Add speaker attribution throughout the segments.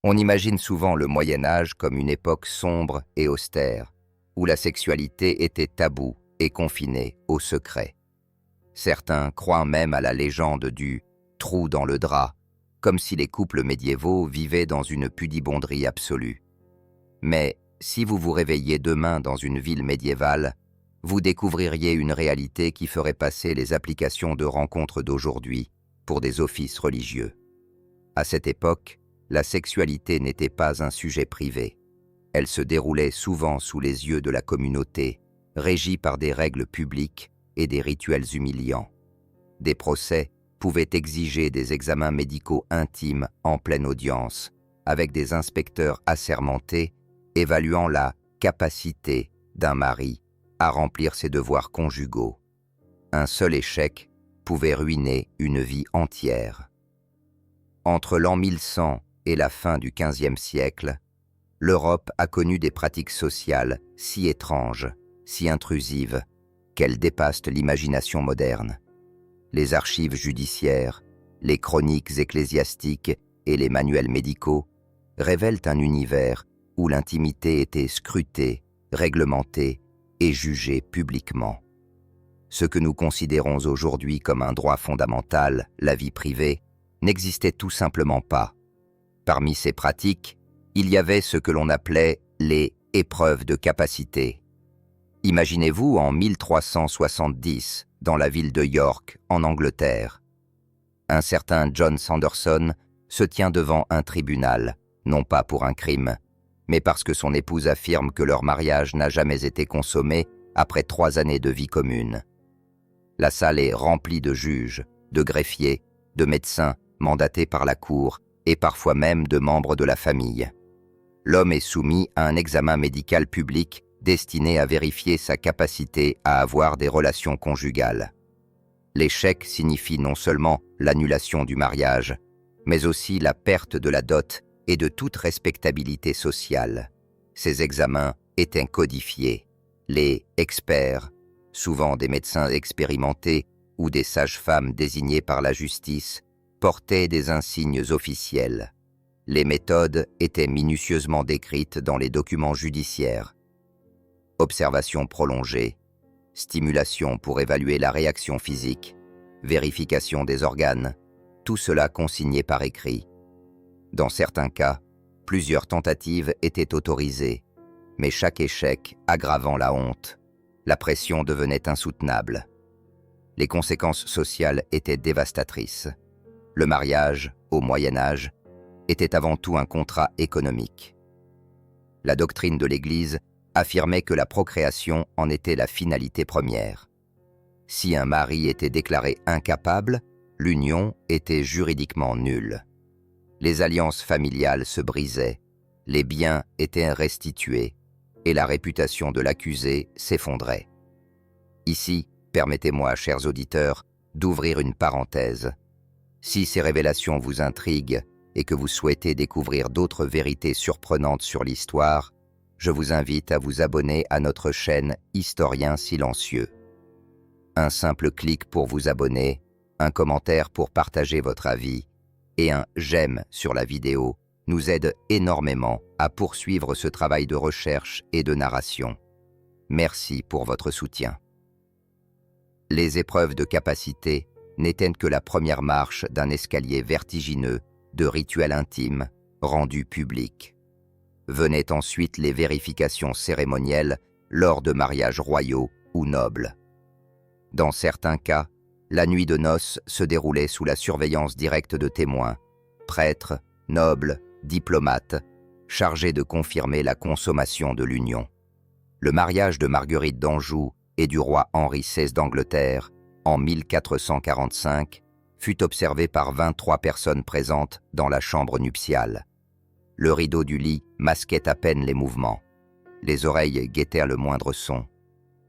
Speaker 1: On imagine souvent le Moyen Âge comme une époque sombre et austère, où la sexualité était taboue et confinée au secret. Certains croient même à la légende du « trou dans le drap », comme si les couples médiévaux vivaient dans une pudibonderie absolue. Mais si vous vous réveilliez demain dans une ville médiévale, vous découvririez une réalité qui ferait passer les applications de rencontres d'aujourd'hui pour des offices religieux. À cette époque, la sexualité n'était pas un sujet privé. Elle se déroulait souvent sous les yeux de la communauté, régie par des règles publiques et des rituels humiliants. Des procès pouvaient exiger des examens médicaux intimes en pleine audience, avec des inspecteurs assermentés évaluant la capacité d'un mari à remplir ses devoirs conjugaux. Un seul échec pouvait ruiner une vie entière. Entre l'an 1100 et la fin du XVe siècle, l'Europe a connu des pratiques sociales si étranges, si intrusives, qu'elles dépassent l'imagination moderne. Les archives judiciaires, les chroniques ecclésiastiques et les manuels médicaux révèlent un univers où l'intimité était scrutée, réglementée et jugée publiquement. Ce que nous considérons aujourd'hui comme un droit fondamental, la vie privée, n'existait tout simplement pas. Parmi ces pratiques, il y avait ce que l'on appelait les épreuves de capacité. Imaginez-vous en 1370, dans la ville de York, en Angleterre. Un certain John Sanderson se tient devant un tribunal, non pas pour un crime, mais parce que son épouse affirme que leur mariage n'a jamais été consommé après 3 années de vie commune. La salle est remplie de juges, de greffiers, de médecins mandatés par la cour et parfois même de membres de la famille. L'homme est soumis à un examen médical public destiné à vérifier sa capacité à avoir des relations conjugales. L'échec signifie non seulement l'annulation du mariage, mais aussi la perte de la dot et de toute respectabilité sociale. Ces examens étaient codifiés. Les experts, souvent des médecins expérimentés ou des sages-femmes désignées par la justice, portaient des insignes officiels. Les méthodes étaient minutieusement décrites dans les documents judiciaires. Observation prolongée, stimulation pour évaluer la réaction physique, vérification des organes, tout cela consigné par écrit. Dans certains cas, plusieurs tentatives étaient autorisées, mais chaque échec aggravant la honte. La pression devenait insoutenable. Les conséquences sociales étaient dévastatrices. Le mariage, au Moyen Âge, était avant tout un contrat économique. La doctrine de l'Église affirmait que la procréation en était la finalité première. Si un mari était déclaré incapable, l'union était juridiquement nulle. Les alliances familiales se brisaient, les biens étaient restitués et la réputation de l'accusé s'effondrait. Ici, permettez-moi, chers auditeurs, d'ouvrir une parenthèse. Si ces révélations vous intriguent et que vous souhaitez découvrir d'autres vérités surprenantes sur l'histoire, je vous invite à vous abonner à notre chaîne Historien Silencieux. Un simple clic pour vous abonner, un commentaire pour partager votre avis et un j'aime sur la vidéo nous aide énormément à poursuivre ce travail de recherche et de narration. Merci pour votre soutien. Les épreuves de capacité n'étaient que la première marche d'un escalier vertigineux de rituels intimes rendus publics. Venaient ensuite les vérifications cérémonielles lors de mariages royaux ou nobles. Dans certains cas, la nuit de noces se déroulait sous la surveillance directe de témoins, prêtres, nobles, diplomates, chargés de confirmer la consommation de l'union. Le mariage de Marguerite d'Anjou et du roi Henri XVI d'Angleterre, en 1445, fut observé par 23 personnes présentes dans la chambre nuptiale. Le rideau du lit masquait à peine les mouvements. Les oreilles guettèrent le moindre son.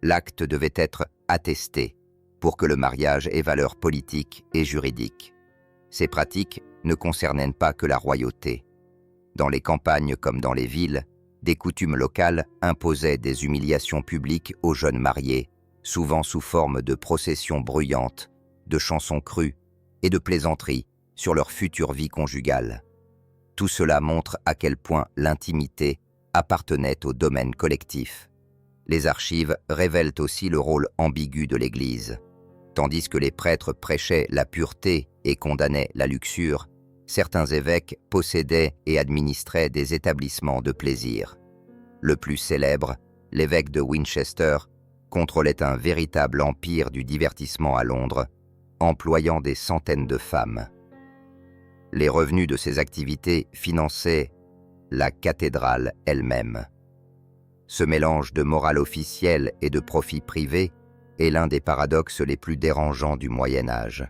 Speaker 1: L'acte devait être attesté pour que le mariage ait valeur politique et juridique. Ces pratiques ne concernaient pas que la royauté. Dans les campagnes comme dans les villes, des coutumes locales imposaient des humiliations publiques aux jeunes mariés, souvent sous forme de processions bruyantes, de chansons crues et de plaisanteries sur leur future vie conjugale. Tout cela montre à quel point l'intimité appartenait au domaine collectif. Les archives révèlent aussi le rôle ambigu de l'Église. Tandis que les prêtres prêchaient la pureté et condamnaient la luxure, certains évêques possédaient et administraient des établissements de plaisir. Le plus célèbre, l'évêque de Winchester, contrôlait un véritable empire du divertissement à Londres, employant des centaines de femmes. Les revenus de ces activités finançaient la cathédrale elle-même. Ce mélange de morale officielle et de profit privé est l'un des paradoxes les plus dérangeants du Moyen Âge.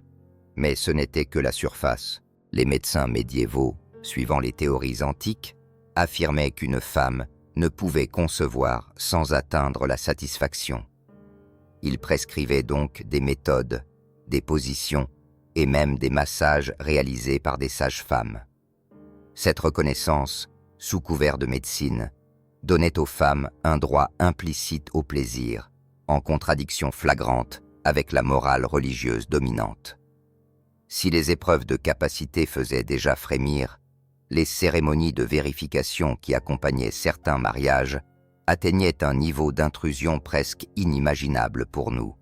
Speaker 1: Mais ce n'était que la surface. Les médecins médiévaux, suivant les théories antiques, affirmaient qu'une femme ne pouvait concevoir sans atteindre la satisfaction. Ils prescrivaient donc des méthodes, des positions et même des massages réalisés par des sages-femmes. Cette reconnaissance, sous couvert de médecine, donnait aux femmes un droit implicite au plaisir, en contradiction flagrante avec la morale religieuse dominante. Si les épreuves de capacité faisaient déjà frémir, les cérémonies de vérification qui accompagnaient certains mariages atteignaient un niveau d'intrusion presque inimaginable pour nous.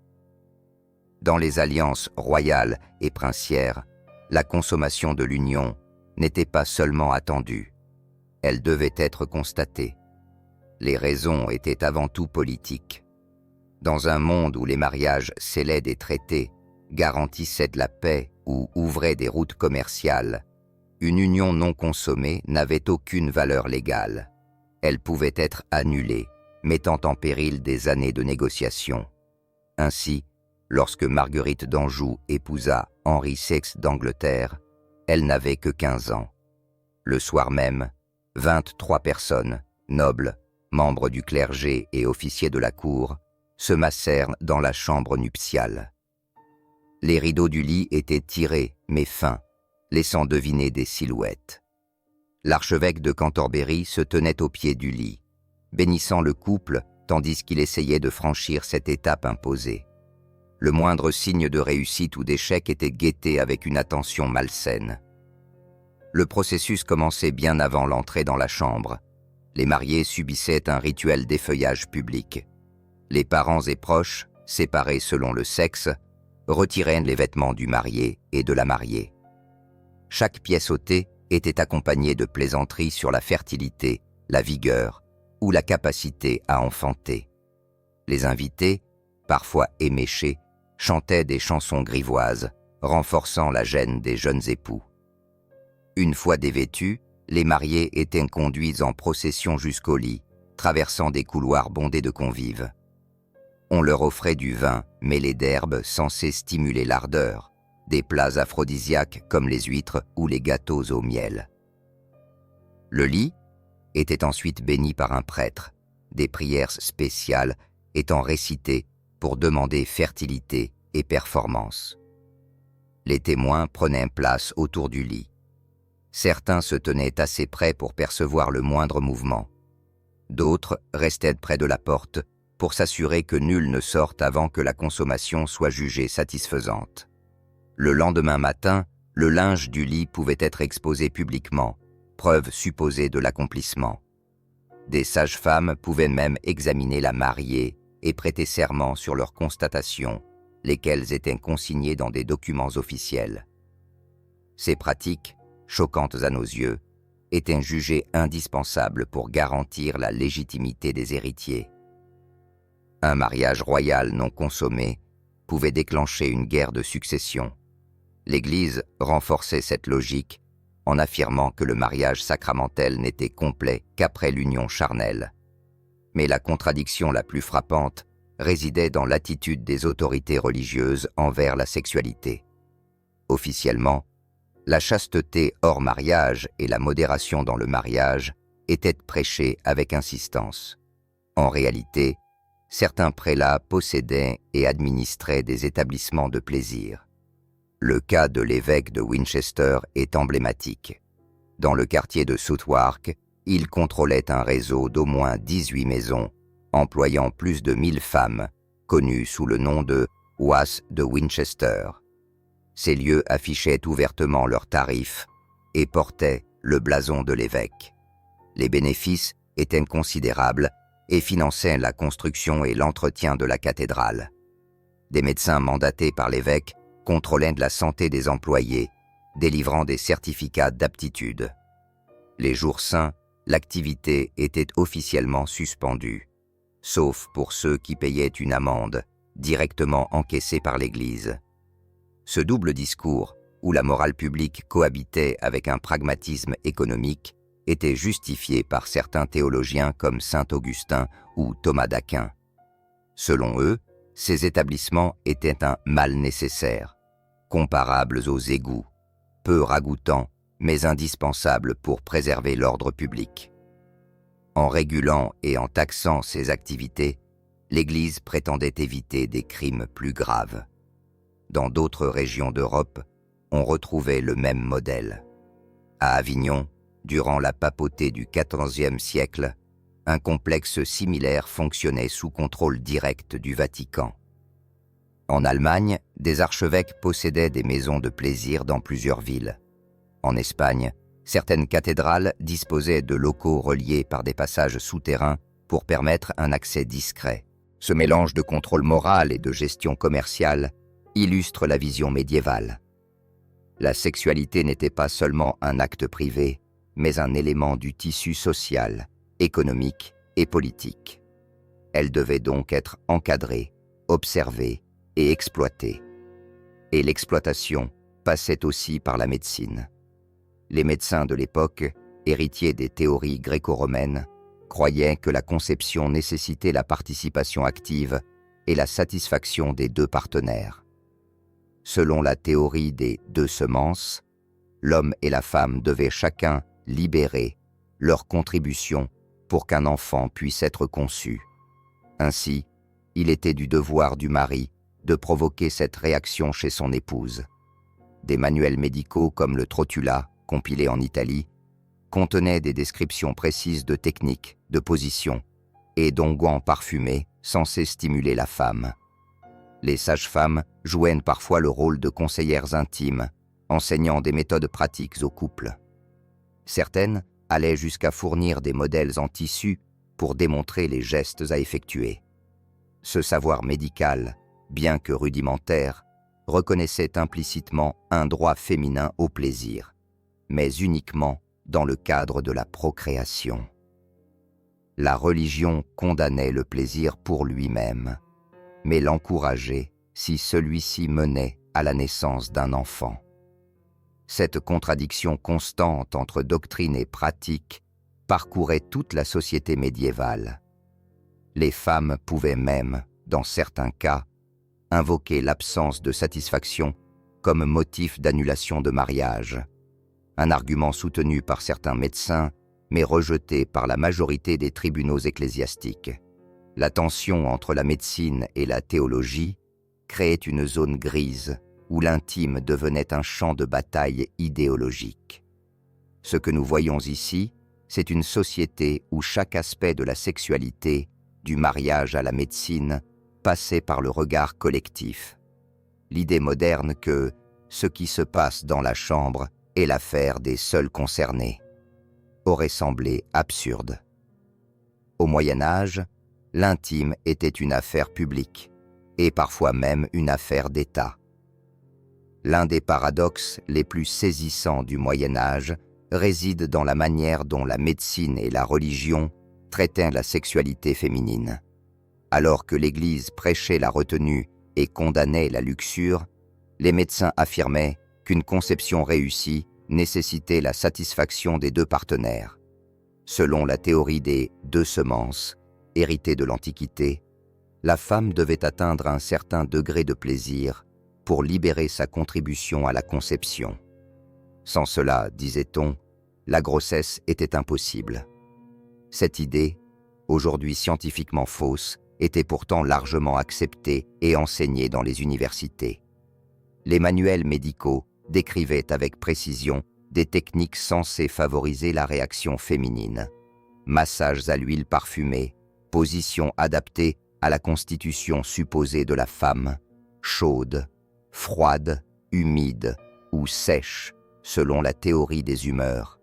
Speaker 1: Dans les alliances royales et princières, la consommation de l'union n'était pas seulement attendue, elle devait être constatée. Les raisons étaient avant tout politiques. Dans un monde où les mariages scellaient des traités, garantissaient de la paix ou ouvraient des routes commerciales, une union non consommée n'avait aucune valeur légale. Elle pouvait être annulée, mettant en péril des années de négociations. Ainsi, lorsque Marguerite d'Anjou épousa Henri VI d'Angleterre, elle n'avait que 15 ans. Le soir même, 23 personnes, nobles, membres du clergé et officiers de la cour, se massèrent dans la chambre nuptiale. Les rideaux du lit étaient tirés, mais fins, laissant deviner des silhouettes. L'archevêque de Cantorbéry se tenait au pied du lit, bénissant le couple tandis qu'il essayait de franchir cette étape imposée. Le moindre signe de réussite ou d'échec était guetté avec une attention malsaine. Le processus commençait bien avant l'entrée dans la chambre. Les mariés subissaient un rituel d'effeuillage public. Les parents et proches, séparés selon le sexe, retiraient les vêtements du marié et de la mariée. Chaque pièce ôtée était accompagnée de plaisanteries sur la fertilité, la vigueur ou la capacité à enfanter. Les invités, parfois éméchés, chantaient des chansons grivoises, renforçant la gêne des jeunes époux. Une fois dévêtus, les mariés étaient conduits en procession jusqu'au lit, traversant des couloirs bondés de convives. On leur offrait du vin mêlé d'herbes censé stimuler l'ardeur, des plats aphrodisiaques comme les huîtres ou les gâteaux au miel. Le lit était ensuite béni par un prêtre, des prières spéciales étant récitées pour demander fertilité et performance. Les témoins prenaient place autour du lit. Certains se tenaient assez près pour percevoir le moindre mouvement. D'autres restaient près de la porte pour s'assurer que nul ne sorte avant que la consommation soit jugée satisfaisante. Le lendemain matin, le linge du lit pouvait être exposé publiquement, preuve supposée de l'accomplissement. Des sages-femmes pouvaient même examiner la mariée et prêter serment sur leurs constatations, lesquelles étaient consignées dans des documents officiels. Ces pratiques, choquantes à nos yeux, étaient jugées indispensables pour garantir la légitimité des héritiers. Un mariage royal non consommé pouvait déclencher une guerre de succession. L'Église renforçait cette logique en affirmant que le mariage sacramentel n'était complet qu'après l'union charnelle. Mais la contradiction la plus frappante résidait dans l'attitude des autorités religieuses envers la sexualité. Officiellement, la chasteté hors mariage et la modération dans le mariage étaient prêchées avec insistance. En réalité, certains prélats possédaient et administraient des établissements de plaisir. Le cas de l'évêque de Winchester est emblématique. Dans le quartier de Southwark, il contrôlait un réseau d'au moins 18 maisons, employant plus de 1000 femmes, connues sous le nom de « Oise de Winchester ». Ces lieux affichaient ouvertement leurs tarifs et portaient, le blason de l'évêque. Les bénéfices étaient considérables et finançaient la construction et l'entretien de la cathédrale. Des médecins mandatés par l'évêque contrôlaient la santé des employés, délivrant des certificats d'aptitude. Les jours saints, l'activité était officiellement suspendue, sauf pour ceux qui payaient une amende, directement encaissée par l'Église. Ce double discours, où la morale publique cohabitait avec un pragmatisme économique, était justifié par certains théologiens comme saint Augustin ou Thomas d'Aquin. Selon eux, ces établissements étaient un mal nécessaire, comparables aux égouts, peu ragoûtants mais indispensables pour préserver l'ordre public. En régulant et en taxant ces activités, l'Église prétendait éviter des crimes plus graves. Dans d'autres régions d'Europe, on retrouvait le même modèle. À Avignon, durant la papauté du XIVe siècle, un complexe similaire fonctionnait sous contrôle direct du Vatican. En Allemagne, des archevêques possédaient des maisons de plaisir dans plusieurs villes. En Espagne, certaines cathédrales disposaient de locaux reliés par des passages souterrains pour permettre un accès discret. Ce mélange de contrôle moral et de gestion commerciale illustre la vision médiévale. La sexualité n'était pas seulement un acte privé, mais un élément du tissu social, économique et politique. Elle devait donc être encadrée, observée et exploitée. Et l'exploitation passait aussi par la médecine. Les médecins de l'époque, héritiers des théories gréco-romaines, croyaient que la conception nécessitait la participation active et la satisfaction des deux partenaires. Selon la théorie des deux semences, l'homme et la femme devaient chacun libérer leur contribution pour qu'un enfant puisse être conçu. Ainsi, il était du devoir du mari de provoquer cette réaction chez son épouse. Des manuels médicaux comme le Trotula, compilé en Italie, contenaient des descriptions précises de techniques, de positions et d'onguents parfumés censés stimuler la femme. Les sages-femmes jouaient parfois le rôle de conseillères intimes, enseignant des méthodes pratiques aux couples. Certaines allaient jusqu'à fournir des modèles en tissu pour démontrer les gestes à effectuer. Ce savoir médical, bien que rudimentaire, reconnaissait implicitement un droit féminin au plaisir, mais uniquement dans le cadre de la procréation. La religion condamnait le plaisir pour lui-même, mais l'encourageait si celui-ci menait à la naissance d'un enfant. Cette contradiction constante entre doctrine et pratique parcourait toute la société médiévale. Les femmes pouvaient même, dans certains cas, invoquer l'absence de satisfaction comme motif d'annulation de mariage, un argument soutenu par certains médecins, mais rejeté par la majorité des tribunaux ecclésiastiques. La tension entre la médecine et la théologie créait une zone grise où l'intime devenait un champ de bataille idéologique. Ce que nous voyons ici, c'est une société où chaque aspect de la sexualité, du mariage à la médecine, passait par le regard collectif. L'idée moderne que ce qui se passe dans la chambre est l'affaire des seuls concernés aurait semblé absurde. Au Moyen Âge, l'intime était une affaire publique, et parfois même une affaire d'État. L'un des paradoxes les plus saisissants du Moyen Âge réside dans la manière dont la médecine et la religion traitaient la sexualité féminine. Alors que l'Église prêchait la retenue et condamnait la luxure, les médecins affirmaient qu'une conception réussie nécessitait la satisfaction des deux partenaires. Selon la théorie des deux semences, héritée de l'Antiquité, la femme devait atteindre un certain degré de plaisir pour libérer sa contribution à la conception. Sans cela, disait-on, la grossesse était impossible. Cette idée, aujourd'hui scientifiquement fausse, était pourtant largement acceptée et enseignée dans les universités. Les manuels médicaux décrivaient avec précision des techniques censées favoriser la réaction féminine. Massages à l'huile parfumée, positions adaptées à la constitution supposée de la femme, chaude, froide, humide ou sèche, selon la théorie des humeurs.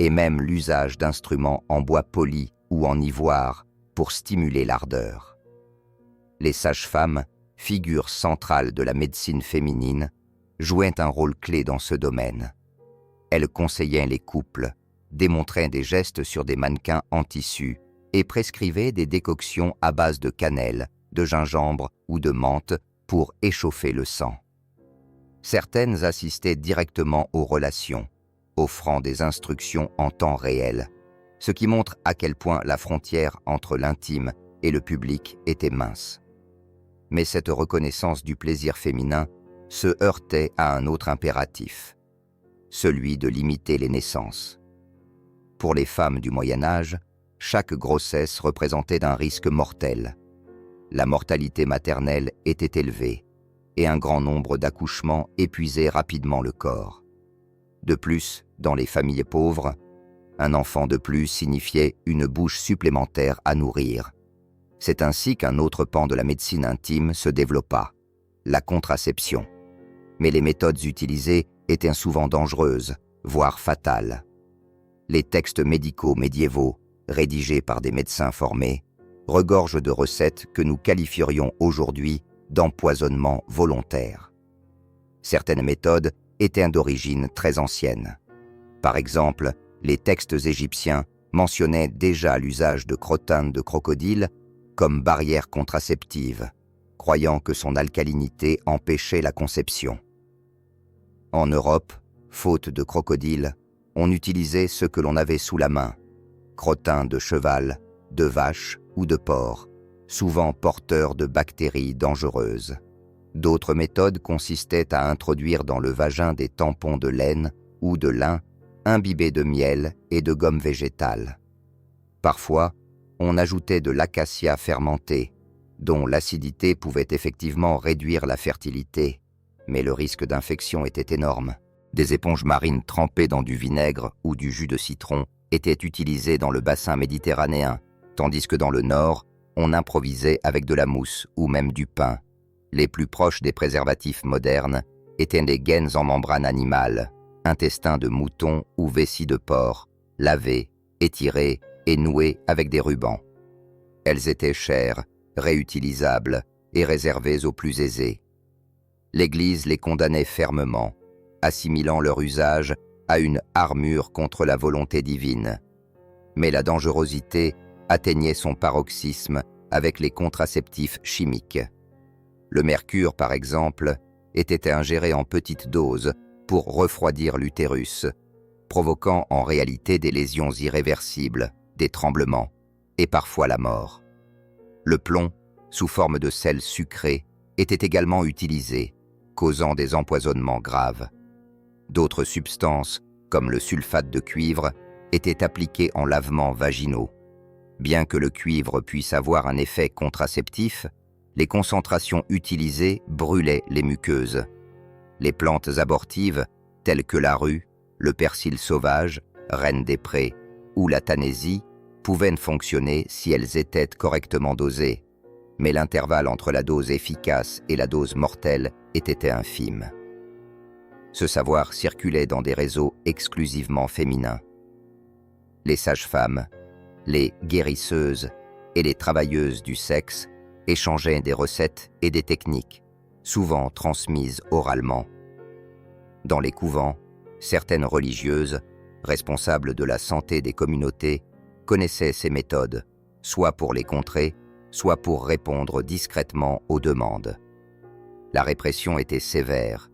Speaker 1: et même l'usage d'instruments en bois poli ou en ivoire pour stimuler l'ardeur. Les sages-femmes, figure centrale de la médecine féminine, jouaient un rôle clé dans ce domaine. Elles conseillaient les couples, démontraient des gestes sur des mannequins en tissu et prescrivaient des décoctions à base de cannelle, de gingembre ou de menthe pour échauffer le sang. Certaines assistaient directement aux relations, offrant des instructions en temps réel, ce qui montre à quel point la frontière entre l'intime et le public était mince. Mais cette reconnaissance du plaisir féminin se heurtait à un autre impératif, celui de limiter les naissances. Pour les femmes du Moyen Âge, chaque grossesse représentait un risque mortel. La mortalité maternelle était élevée, et un grand nombre d'accouchements épuisaient rapidement le corps. De plus, dans les familles pauvres, un enfant de plus signifiait une bouche supplémentaire à nourrir. C'est ainsi qu'un autre pan de la médecine intime se développa, la contraception. Mais les méthodes utilisées étaient souvent dangereuses, voire fatales. Les textes médicaux médiévaux, rédigés par des médecins formés, regorgent de recettes que nous qualifierions aujourd'hui d'empoisonnement volontaire. Certaines méthodes étaient d'origine très ancienne. Par exemple, les textes égyptiens mentionnaient déjà l'usage de crottin de crocodile comme barrière contraceptive, croyant que son alcalinité empêchait la conception. En Europe, faute de crocodile, on utilisait ce que l'on avait sous la main, crottin de cheval, de vache ou de porc, souvent porteurs de bactéries dangereuses. D'autres méthodes consistaient à introduire dans le vagin des tampons de laine ou de lin imbibés de miel et de gomme végétale. Parfois, on ajoutait de l'acacia fermenté, dont l'acidité pouvait effectivement réduire la fertilité, mais le risque d'infection était énorme. Des éponges marines trempées dans du vinaigre ou du jus de citron étaient utilisées dans le bassin méditerranéen, tandis que dans le nord, on improvisait avec de la mousse ou même du pain. Les plus proches des préservatifs modernes étaient des gaines en membrane animale, intestins de mouton ou vessie de porc, lavés, étirés et noués avec des rubans. Elles étaient chères, réutilisables et réservées aux plus aisés. L'Église les condamnait fermement, assimilant leur usage à une armure contre la volonté divine. Mais la dangerosité atteignait son paroxysme avec les contraceptifs chimiques. Le mercure, par exemple, était ingéré en petites doses pour refroidir l'utérus, provoquant en réalité des lésions irréversibles, des tremblements et parfois la mort. Le plomb, sous forme de sel sucré, était également utilisé, causant des empoisonnements graves. D'autres substances, comme le sulfate de cuivre, étaient appliquées en lavements vaginaux. Bien que le cuivre puisse avoir un effet contraceptif, les concentrations utilisées brûlaient les muqueuses. Les plantes abortives, telles que la rue, le persil sauvage, reine des prés, ou la tanésie, pouvaient fonctionner si elles étaient correctement dosées, mais l'intervalle entre la dose efficace et la dose mortelle était infime. Ce savoir circulait dans des réseaux exclusivement féminins. Les sages-femmes, les guérisseuses et les travailleuses du sexe échangeaient des recettes et des techniques, souvent transmises oralement. Dans les couvents, certaines religieuses, responsables de la santé des communautés, connaissaient ces méthodes, soit pour les contrer, soit pour répondre discrètement aux demandes. La répression était sévère.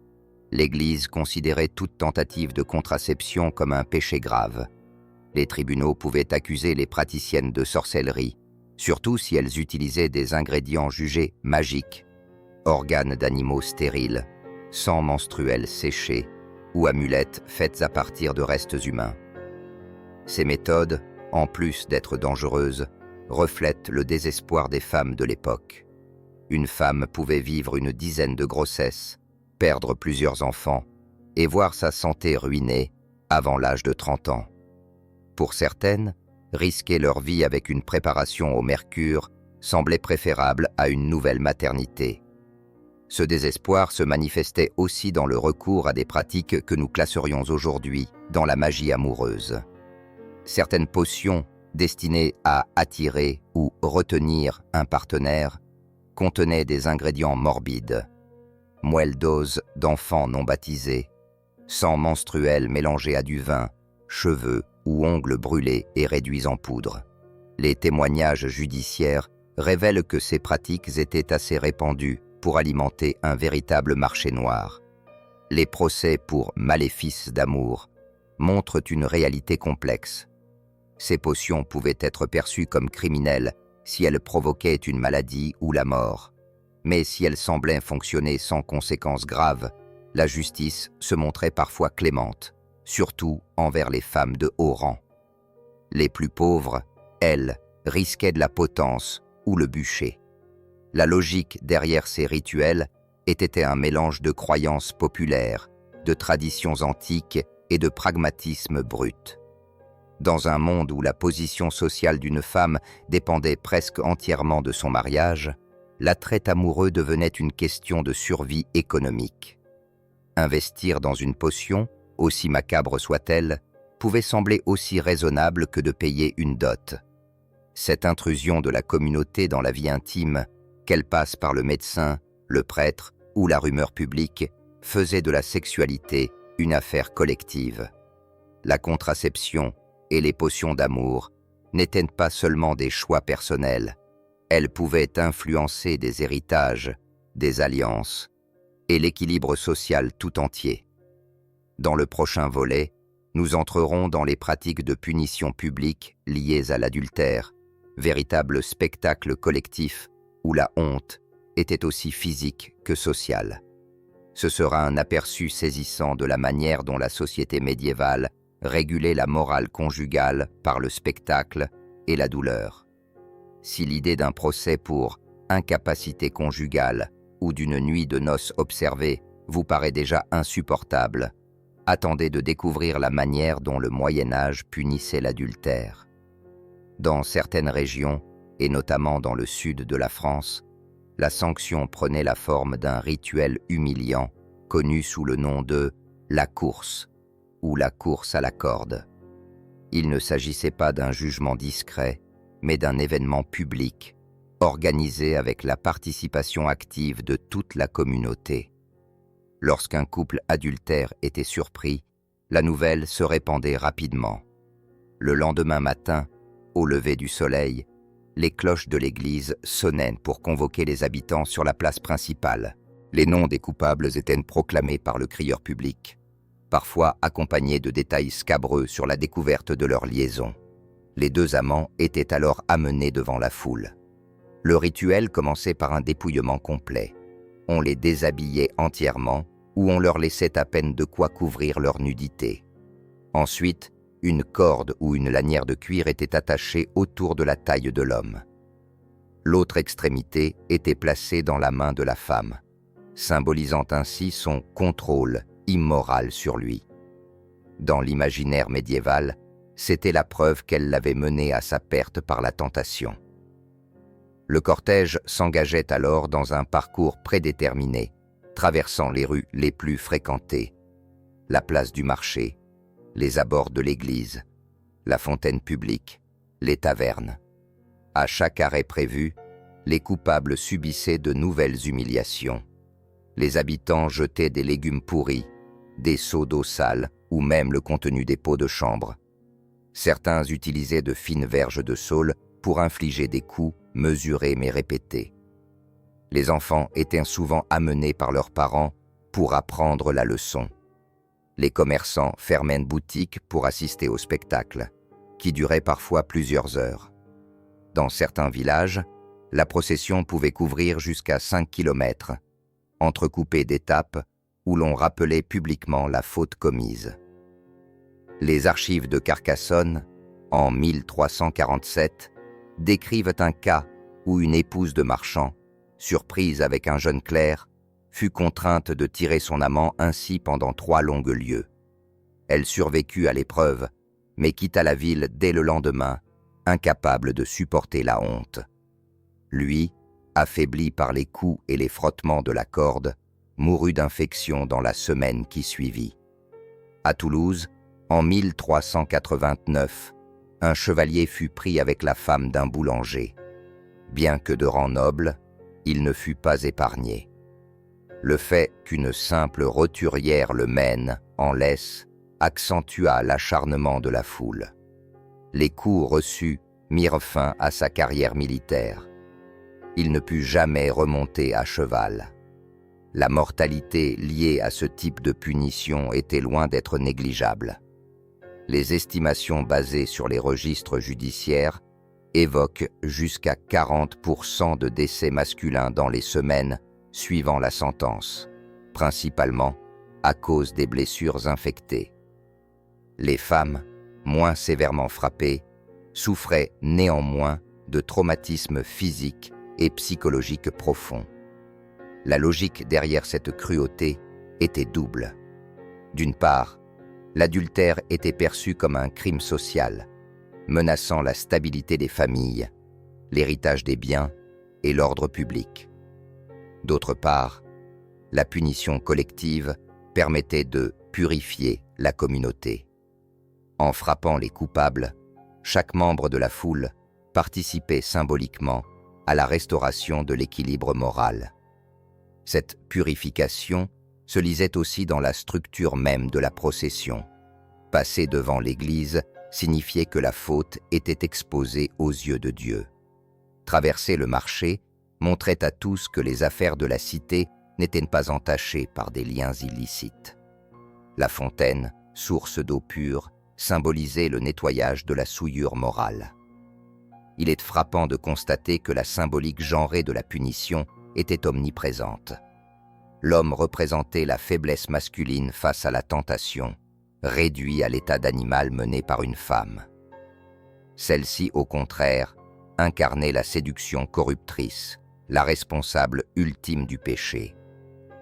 Speaker 1: L'Église considérait toute tentative de contraception comme un péché grave. Les tribunaux pouvaient accuser les praticiennes de sorcellerie, surtout si elles utilisaient des ingrédients jugés magiques, organes d'animaux stériles, sang menstruel séché ou amulettes faites à partir de restes humains. Ces méthodes, en plus d'être dangereuses, reflètent le désespoir des femmes de l'époque. Une femme pouvait vivre une dizaine de grossesses, perdre plusieurs enfants et voir sa santé ruinée avant l'âge de 30 ans. Pour certaines, risquer leur vie avec une préparation au mercure semblait préférable à une nouvelle maternité. Ce désespoir se manifestait aussi dans le recours à des pratiques que nous classerions aujourd'hui dans la magie amoureuse. Certaines potions destinées à attirer ou retenir un partenaire contenaient des ingrédients morbides, moelle d'os d'enfants non baptisés, sang menstruel mélangé à du vin, cheveux ou ongles brûlés et réduits en poudre. Les témoignages judiciaires révèlent que ces pratiques étaient assez répandues pour alimenter un véritable marché noir. Les procès pour maléfices d'amour montrent une réalité complexe. Ces potions pouvaient être perçues comme criminelles si elles provoquaient une maladie ou la mort. Mais si elles semblaient fonctionner sans conséquences graves, la justice se montrait parfois clémente, surtout envers les femmes de haut rang. Les plus pauvres, elles, risquaient de la potence ou le bûcher. La logique derrière ces rituels était un mélange de croyances populaires, de traditions antiques et de pragmatisme brut. Dans un monde où la position sociale d'une femme dépendait presque entièrement de son mariage, l'attrait amoureux devenait une question de survie économique. Investir dans une potion, aussi macabre soit-elle, pouvait sembler aussi raisonnable que de payer une dot. Cette intrusion de la communauté dans la vie intime, qu'elle passe par le médecin, le prêtre ou la rumeur publique, faisait de la sexualité une affaire collective. La contraception et les potions d'amour n'étaient pas seulement des choix personnels, elles pouvaient influencer des héritages, des alliances et l'équilibre social tout entier. Dans le prochain volet, nous entrerons dans les pratiques de punition publique liées à l'adultère, véritable spectacle collectif où la honte était aussi physique que sociale. Ce sera un aperçu saisissant de la manière dont la société médiévale régulait la morale conjugale par le spectacle et la douleur. Si l'idée d'un procès pour incapacité conjugale ou d'une nuit de noces observée vous paraît déjà insupportable, attendez de découvrir la manière dont le Moyen-Âge punissait l'adultère. Dans certaines régions, et notamment dans le sud de la France, la sanction prenait la forme d'un rituel humiliant connu sous le nom de la course ou la course à la corde. Il ne s'agissait pas d'un jugement discret, mais d'un événement public, organisé avec la participation active de toute la communauté. Lorsqu'un couple adultère était surpris, la nouvelle se répandait rapidement. Le lendemain matin, au lever du soleil, les cloches de l'église sonnaient pour convoquer les habitants sur la place principale. Les noms des coupables étaient proclamés par le crieur public, parfois accompagnés de détails scabreux sur la découverte de leur liaison. Les deux amants étaient alors amenés devant la foule. Le rituel commençait par un dépouillement complet. On les déshabillait entièrement ou on leur laissait à peine de quoi couvrir leur nudité. Ensuite, une corde ou une lanière de cuir était attachée autour de la taille de l'homme. L'autre extrémité était placée dans la main de la femme, symbolisant ainsi son contrôle immoral sur lui. Dans l'imaginaire médiéval, c'était la preuve qu'elle l'avait mené à sa perte par la tentation. Le cortège s'engageait alors dans un parcours prédéterminé, traversant les rues les plus fréquentées, la place du marché, les abords de l'église, la fontaine publique, les tavernes. À chaque arrêt prévu, les coupables subissaient de nouvelles humiliations. Les habitants jetaient des légumes pourris, des seaux d'eau sale ou même le contenu des pots de chambre. Certains utilisaient de fines verges de saule pour infliger des coups mesurés mais répétés. Les enfants étaient souvent amenés par leurs parents pour apprendre la leçon. Les commerçants fermaient une boutique pour assister au spectacle, qui durait parfois plusieurs heures. Dans certains villages, la procession pouvait couvrir jusqu'à 5 kilomètres, entrecoupée d'étapes où l'on rappelait publiquement la faute commise. Les archives de Carcassonne, en 1347, décrivent un cas où une épouse de marchand, surprise avec un jeune clerc, fut contrainte de tirer son amant ainsi pendant 3 longues lieues. Elle survécut à l'épreuve, mais quitta la ville dès le lendemain, incapable de supporter la honte. Lui, affaibli par les coups et les frottements de la corde, mourut d'infection dans la semaine qui suivit. À Toulouse, en 1389, un chevalier fut pris avec la femme d'un boulanger. Bien que de rang noble, il ne fut pas épargné. Le fait qu'une simple roturière le mène en laisse accentua l'acharnement de la foule. Les coups reçus mirent fin à sa carrière militaire. Il ne put jamais remonter à cheval. La mortalité liée à ce type de punition était loin d'être négligeable. Les estimations basées sur les registres judiciaires évoquent jusqu'à 40% de décès masculins dans les semaines suivant la sentence, principalement à cause des blessures infectées. Les femmes, moins sévèrement frappées, souffraient néanmoins de traumatismes physiques et psychologiques profonds. La logique derrière cette cruauté était double. D'une part, l'adultère était perçu comme un crime social, menaçant la stabilité des familles, l'héritage des biens et l'ordre public. D'autre part, la punition collective permettait de purifier la communauté. En frappant les coupables, chaque membre de la foule participait symboliquement à la restauration de l'équilibre moral. Cette purification se lisait aussi dans la structure même de la procession. Passer devant l'Église signifiait que la faute était exposée aux yeux de Dieu. Traverser le marché montrait à tous que les affaires de la cité n'étaient pas entachées par des liens illicites. La fontaine, source d'eau pure, symbolisait le nettoyage de la souillure morale. Il est frappant de constater que la symbolique genrée de la punition était omniprésente. L'homme représentait la faiblesse masculine face à la tentation, réduit à l'état d'animal mené par une femme. Celle-ci, au contraire, incarnait la séduction corruptrice, la responsable ultime du péché.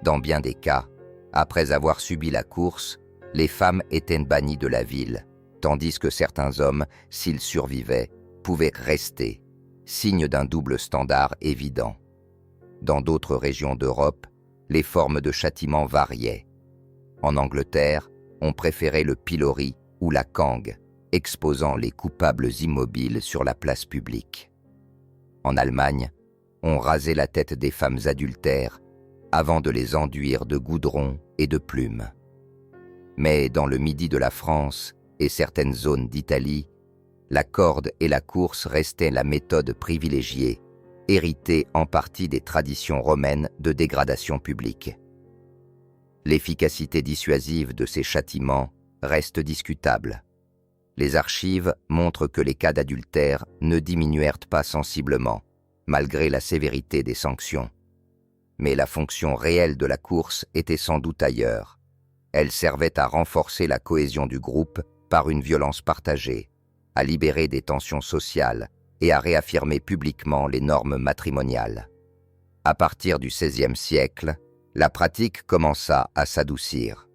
Speaker 1: Dans bien des cas, après avoir subi la course, les femmes étaient bannies de la ville, tandis que certains hommes, s'ils survivaient, pouvaient rester, signe d'un double standard évident. Dans d'autres régions d'Europe, les formes de châtiment variaient. En Angleterre, on préférait le pilori ou la cangue, exposant les coupables immobiles sur la place publique. En Allemagne, on rasait la tête des femmes adultères avant de les enduire de goudron et de plumes. Mais dans le midi de la France et certaines zones d'Italie, la corde et la course restaient la méthode privilégiée, héritée en partie des traditions romaines de dégradation publique. L'efficacité dissuasive de ces châtiments reste discutable. Les archives montrent que les cas d'adultère ne diminuèrent pas sensiblement, malgré la sévérité des sanctions. Mais la fonction réelle de la course était sans doute ailleurs. Elle servait à renforcer la cohésion du groupe par une violence partagée, à libérer des tensions sociales et à réaffirmer publiquement les normes matrimoniales. À partir du XVIe siècle, la pratique commença à s'adoucir.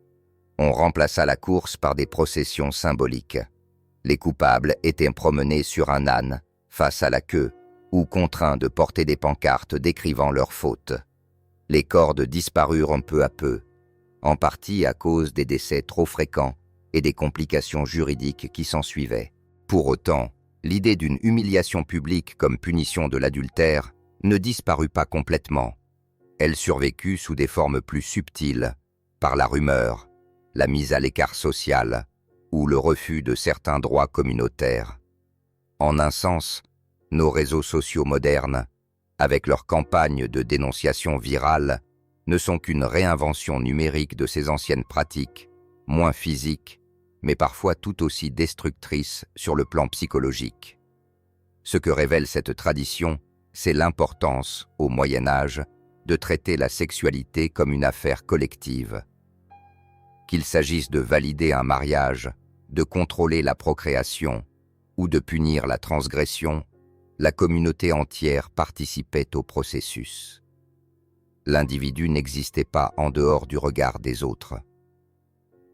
Speaker 1: On remplaça la course par des processions symboliques. Les coupables étaient promenés sur un âne, face à la queue, ou contraints de porter des pancartes décrivant leurs fautes. Les cordes disparurent peu à peu, en partie à cause des décès trop fréquents et des complications juridiques qui s'ensuivaient. Pour autant, l'idée d'une humiliation publique comme punition de l'adultère ne disparut pas complètement. Elle survécut sous des formes plus subtiles, par la rumeur, la mise à l'écart social ou le refus de certains droits communautaires. En un sens, nos réseaux sociaux modernes, avec leurs campagnes de dénonciation virale, ne sont qu'une réinvention numérique de ces anciennes pratiques, moins physiques, mais parfois tout aussi destructrices sur le plan psychologique. Ce que révèle cette tradition, c'est l'importance, au Moyen Âge, de traiter la sexualité comme une affaire collective. Qu'il s'agisse de valider un mariage, de contrôler la procréation ou de punir la transgression, la communauté entière participait au processus. L'individu n'existait pas en dehors du regard des autres.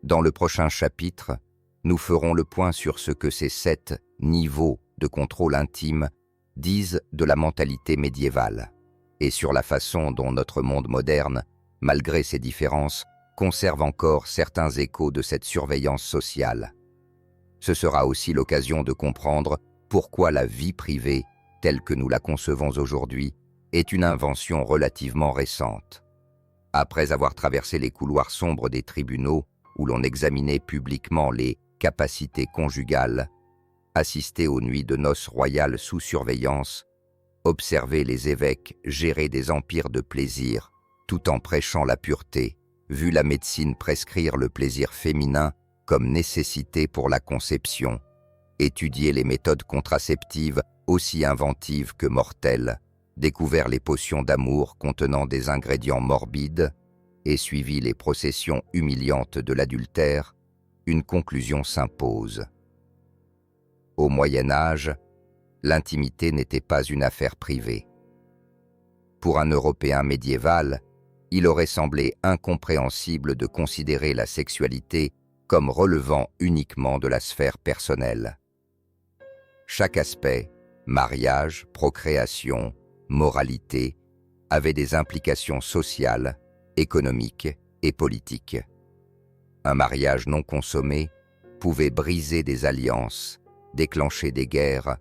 Speaker 1: Dans le prochain chapitre, nous ferons le point sur ce que ces 7 niveaux de contrôle intime disent de la mentalité médiévale et sur la façon dont notre monde moderne, malgré ses différences, conserve encore certains échos de cette surveillance sociale. Ce sera aussi l'occasion de comprendre pourquoi la vie privée, telle que nous la concevons aujourd'hui, est une invention relativement récente. Après avoir traversé les couloirs sombres des tribunaux, où l'on examinait publiquement les capacités conjugales, assisté aux nuits de noces royales sous surveillance, observer les évêques gérer des empires de plaisir, tout en prêchant la pureté, vu la médecine prescrire le plaisir féminin comme nécessité pour la conception, étudier les méthodes contraceptives aussi inventives que mortelles, découvert les potions d'amour contenant des ingrédients morbides et suivi les processions humiliantes de l'adultère, une conclusion s'impose. Au Moyen Âge, l'intimité n'était pas une affaire privée. Pour un Européen médiéval, il aurait semblé incompréhensible de considérer la sexualité comme relevant uniquement de la sphère personnelle. Chaque aspect, mariage, procréation, moralité, avait des implications sociales, économiques et politiques. Un mariage non consommé pouvait briser des alliances, déclencher des guerres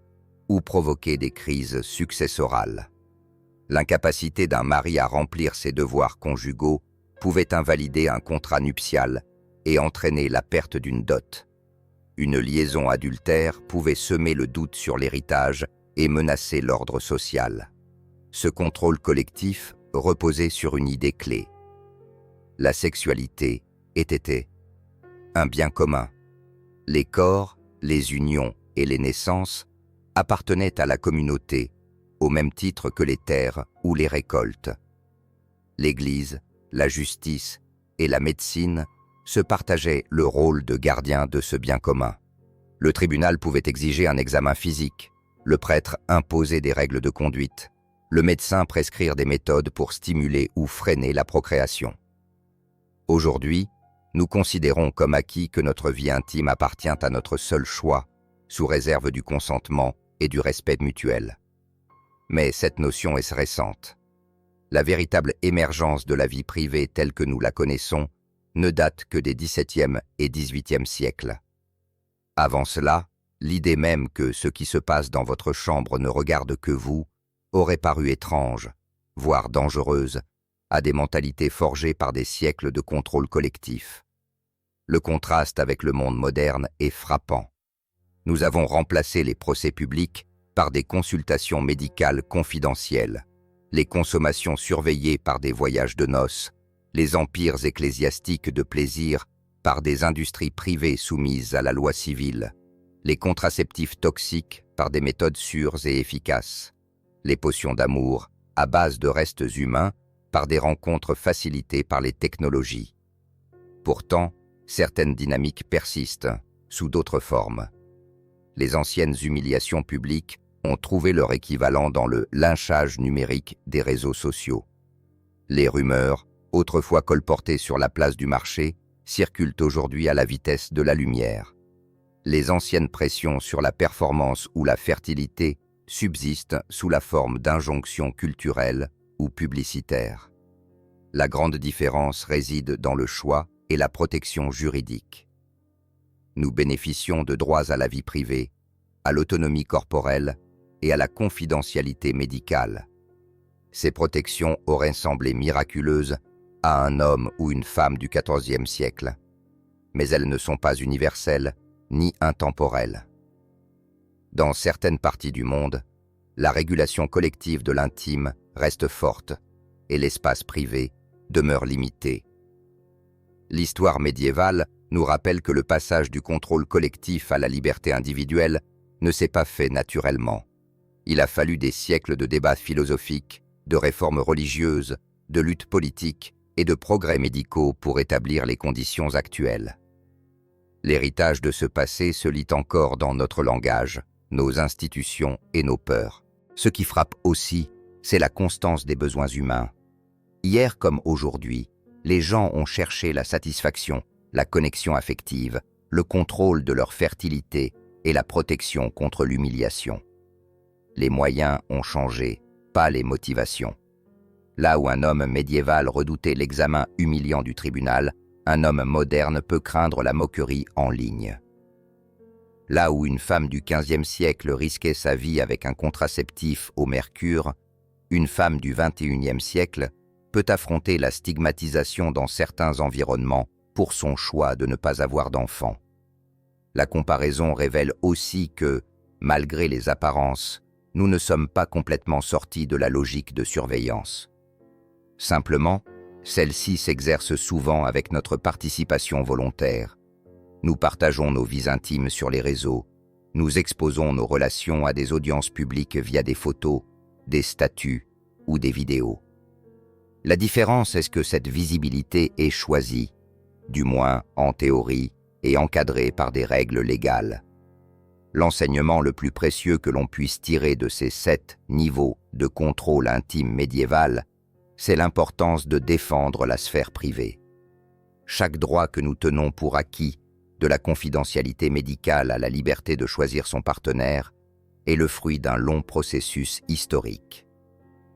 Speaker 1: ou provoquer des crises successorales. L'incapacité d'un mari à remplir ses devoirs conjugaux pouvait invalider un contrat nuptial et entraîner la perte d'une dot. Une liaison adultère pouvait semer le doute sur l'héritage et menacer l'ordre social. Ce contrôle collectif reposait sur une idée clé. La sexualité était un bien commun. Les corps, les unions et les naissances appartenaient à la communauté, au même titre que les terres ou les récoltes. L'Église, la justice et la médecine se partageaient le rôle de gardien de ce bien commun. Le tribunal pouvait exiger un examen physique, le prêtre imposer des règles de conduite, le médecin prescrire des méthodes pour stimuler ou freiner la procréation. Aujourd'hui, nous considérons comme acquis que notre vie intime appartient à notre seul choix, sous réserve du consentement et du respect mutuel. Mais cette notion est récente. La véritable émergence de la vie privée telle que nous la connaissons ne date que des XVIIe et XVIIIe siècles. Avant cela, l'idée même que ce qui se passe dans votre chambre ne regarde que vous aurait paru étrange, voire dangereuse, à des mentalités forgées par des siècles de contrôle collectif. Le contraste avec le monde moderne est frappant. Nous avons remplacé les procès publics par des consultations médicales confidentielles, les consommations surveillées par des voyages de noces, les empires ecclésiastiques de plaisir par des industries privées soumises à la loi civile, les contraceptifs toxiques par des méthodes sûres et efficaces, les potions d'amour à base de restes humains par des rencontres facilitées par les technologies. Pourtant, certaines dynamiques persistent, sous d'autres formes. Les anciennes humiliations publiques ont trouvé leur équivalent dans le lynchage numérique des réseaux sociaux. Les rumeurs, autrefois colportées sur la place du marché, circulent aujourd'hui à la vitesse de la lumière. Les anciennes pressions sur la performance ou la fertilité subsistent sous la forme d'injonctions culturelles ou publicitaires. La grande différence réside dans le choix et la protection juridique. Nous bénéficions de droits à la vie privée, à l'autonomie corporelle et à la confidentialité médicale. Ces protections auraient semblé miraculeuses à un homme ou une femme du XIVe siècle, mais elles ne sont pas universelles ni intemporelles. Dans certaines parties du monde, la régulation collective de l'intime reste forte et l'espace privé demeure limité. L'histoire médiévale nous rappelle que le passage du contrôle collectif à la liberté individuelle ne s'est pas fait naturellement. Il a fallu des siècles de débats philosophiques, de réformes religieuses, de luttes politiques et de progrès médicaux pour établir les conditions actuelles. L'héritage de ce passé se lit encore dans notre langage, nos institutions et nos peurs. Ce qui frappe aussi, c'est la constance des besoins humains. Hier comme aujourd'hui, les gens ont cherché la satisfaction, la connexion affective, le contrôle de leur fertilité et la protection contre l'humiliation. Les moyens ont changé, pas les motivations. Là où un homme médiéval redoutait l'examen humiliant du tribunal, un homme moderne peut craindre la moquerie en ligne. Là où une femme du XVe siècle risquait sa vie avec un contraceptif au mercure, une femme du XXIe siècle peut affronter la stigmatisation dans certains environnements pour son choix de ne pas avoir d'enfant. La comparaison révèle aussi que, malgré les apparences, nous ne sommes pas complètement sortis de la logique de surveillance. Simplement, celle-ci s'exerce souvent avec notre participation volontaire. Nous partageons nos vies intimes sur les réseaux, nous exposons nos relations à des audiences publiques via des photos, des statuts ou des vidéos. La différence est que cette visibilité est choisie, du moins en théorie, et encadrée par des règles légales. L'enseignement le plus précieux que l'on puisse tirer de ces 7 niveaux de contrôle intime médiéval, c'est l'importance de défendre la sphère privée. Chaque droit que nous tenons pour acquis, de la confidentialité médicale à la liberté de choisir son partenaire, est le fruit d'un long processus historique.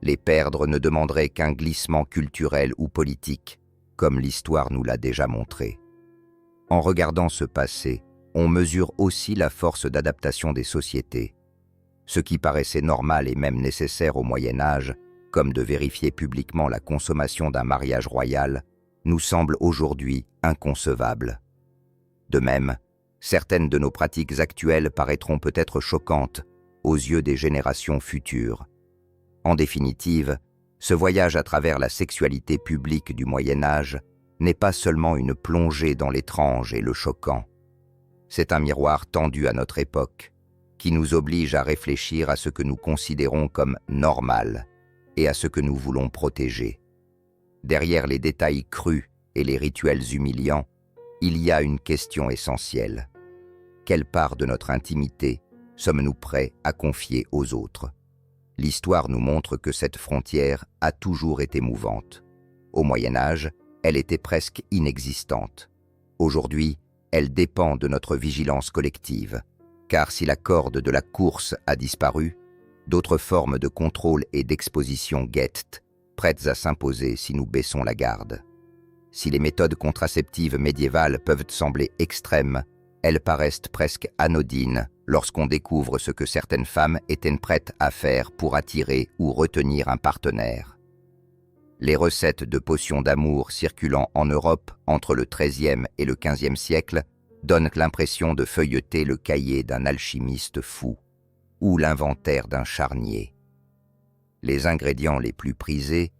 Speaker 1: Les perdre ne demanderaient qu'un glissement culturel ou politique, comme l'histoire nous l'a déjà montré. En regardant ce passé, on mesure aussi la force d'adaptation des sociétés. Ce qui paraissait normal et même nécessaire au Moyen Âge, comme de vérifier publiquement la consommation d'un mariage royal, nous semble aujourd'hui inconcevable. De même, certaines de nos pratiques actuelles paraîtront peut-être choquantes aux yeux des générations futures. En définitive, ce voyage à travers la sexualité publique du Moyen Âge n'est pas seulement une plongée dans l'étrange et le choquant. C'est un miroir tendu à notre époque, qui nous oblige à réfléchir à ce que nous considérons comme normal et à ce que nous voulons protéger. Derrière les détails crus et les rituels humiliants, il y a une question essentielle. Quelle part de notre intimité sommes-nous prêts à confier aux autres ? L'histoire nous montre que cette frontière a toujours été mouvante. Au Moyen Âge, elle était presque inexistante. Aujourd'hui, elle dépend de notre vigilance collective, car si la corde de la course a disparu, d'autres formes de contrôle et d'exposition guettent, prêtes à s'imposer si nous baissons la garde. Si les méthodes contraceptives médiévales peuvent sembler extrêmes, elles paraissent presque anodines lorsqu'on découvre ce que certaines femmes étaient prêtes à faire pour attirer ou retenir un partenaire. Les recettes de potions d'amour circulant en Europe entre le XIIIe et le XVe siècle donnent l'impression de feuilleter le cahier d'un alchimiste fou ou l'inventaire d'un charnier. Les ingrédients les plus prisés